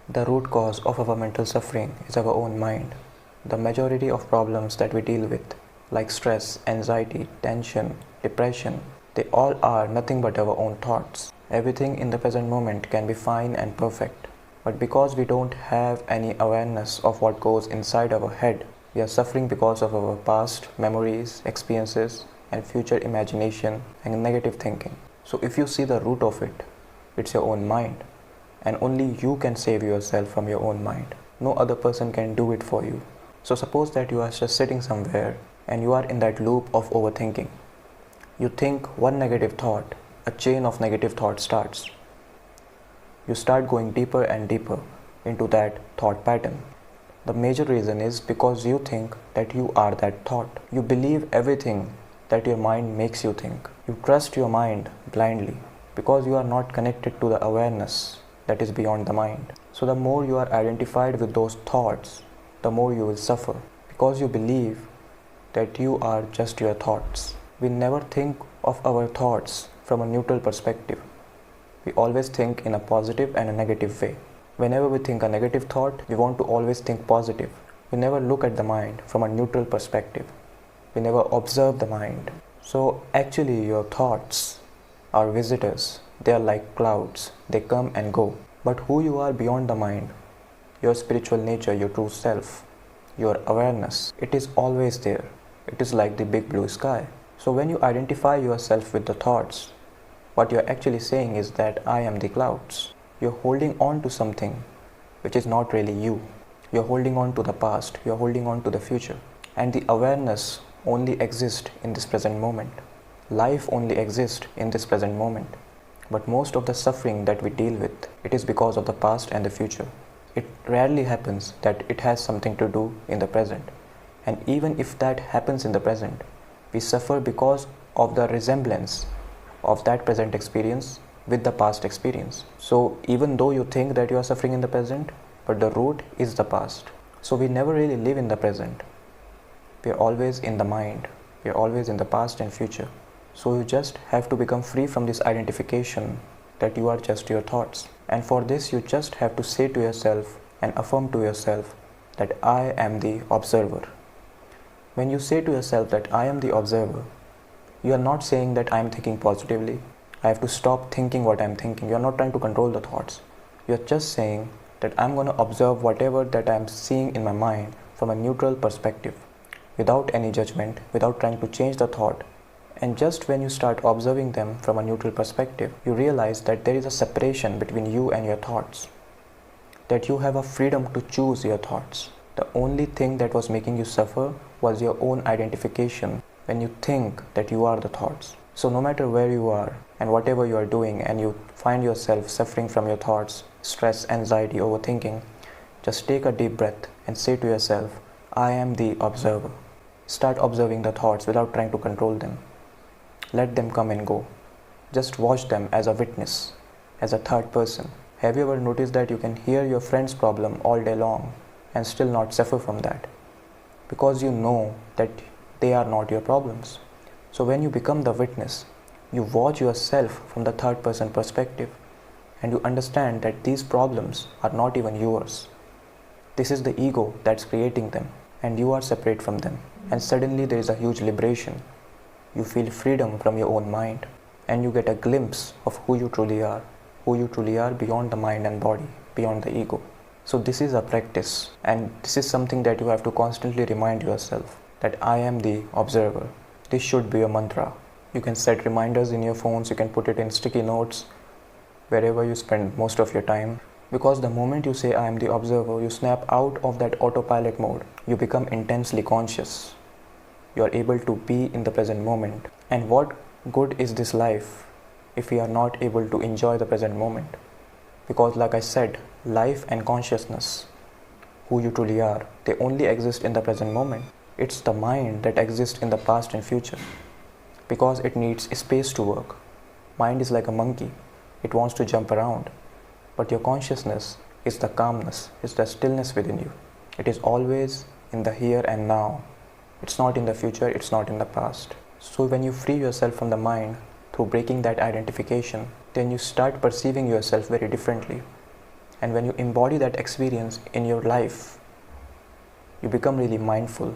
The root cause of our mental suffering is our own mind. The majority of problems that we deal with, like stress, anxiety, tension, depression, they all are nothing but our own thoughts. Everything in the present moment can be fine and perfect. But because we don't have any awareness of what goes inside our head, we are suffering because of our past memories, experiences, and future imagination and negative thinking. So if you see the root of it, it's your own mind. And only you can save yourself from your own mind. No other person can do it for you. So suppose that you are just sitting somewhere and you are in that loop of overthinking. You think one negative thought, a chain of negative thoughts starts. You start going deeper and deeper into that thought pattern. The major reason is because you think that you are that thought. You believe everything that your mind makes you think. You trust your mind blindly because you are not connected to the awareness that is beyond the mind. So the more you are identified with those thoughts, the more you will suffer because you believe that you are just your thoughts. We never think of our thoughts from a neutral perspective. We always think in a positive and a negative way. Whenever we think a negative thought, we want to always think positive. We never look at the mind from a neutral perspective. We never observe the mind. So actually your thoughts are visitors. They are like clouds. They come and go. But who you are beyond the mind, your spiritual nature, your true self, your awareness, it is always there. It is like the big blue sky. So when you identify yourself with the thoughts, what you're actually saying is that I am the clouds. You're holding on to something which is not really you. You're holding on to the past. You're holding on to the future. And the awareness only exists in this present moment. Life only exists in this present moment. But most of the suffering that we deal with, it is because of the past and the future. It rarely happens that it has something to do in the present. And even if that happens in the present, we suffer because of the resemblance of that present experience with the past experience. So even though you think that you are suffering in the present, but the root is the past. So we never really live in the present. We are always in the mind. We are always in the past and future. So you just have to become free from this identification that you are just your thoughts. And for this you just have to say to yourself and affirm to yourself that I am the observer. When you say to yourself that I am the observer, you are not saying that I am thinking positively. I have to stop thinking what I am thinking. You are not trying to control the thoughts. You are just saying that I am going to observe whatever that I am seeing in my mind from a neutral perspective, without any judgment, without trying to change the thought. And just when you start observing them from a neutral perspective, you realize that there is a separation between you and your thoughts, that you have a freedom to choose your thoughts. The only thing that was making you suffer was your own identification when you think that you are the thoughts. So no matter where you are and whatever you are doing and you find yourself suffering from your thoughts, stress, anxiety, overthinking, just take a deep breath and say to yourself, I am the observer. Start observing the thoughts without trying to control them. Let them come and go. Just watch them as a witness, as a third person. Have you ever noticed that you can hear your friend's problem all day long and still not suffer from that? Because you know that they are not your problems. So when you become the witness, you watch yourself from the third person perspective and you understand that these problems are not even yours. This is the ego that's creating them and you are separate from them. And suddenly there is a huge liberation. You feel freedom from your own mind and you get a glimpse of who you truly are beyond the mind and body, beyond the ego. So this is a practice and this is something that you have to constantly remind yourself that I am the observer. This should be a mantra. You can set reminders in your phones, you can put it in sticky notes, wherever you spend most of your time. Because the moment you say I am the observer, you snap out of that autopilot mode. You become intensely conscious. You are able to be in the present moment. And what good is this life if we are not able to enjoy the present moment? Because like I said, life and consciousness, who you truly are, they only exist in the present moment. It's the mind that exists in the past and future. Because it needs space to work. Mind is like a monkey. It wants to jump around. But your consciousness is the calmness, is the stillness within you. It is always in the here and now. It's not in the future, it's not in the past. So when you free yourself from the mind through breaking that identification, then you start perceiving yourself very differently. And when you embody that experience in your life, you become really mindful.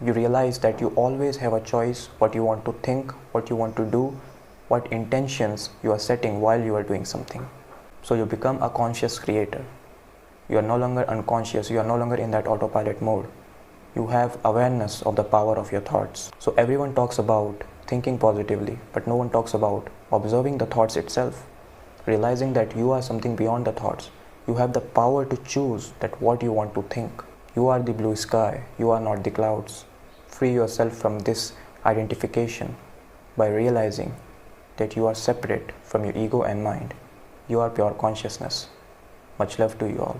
You realize that you always have a choice what you want to think, what you want to do, what intentions you are setting while you are doing something. So you become a conscious creator. You are no longer unconscious, you are no longer in that autopilot mode. You have awareness of the power of your thoughts. So everyone talks about thinking positively, but no one talks about observing the thoughts itself, realizing that you are something beyond the thoughts. You have the power to choose that what you want to think. You are the blue sky, you are not the clouds. Free yourself from this identification by realizing that you are separate from your ego and mind. You are pure consciousness. Much love to you all.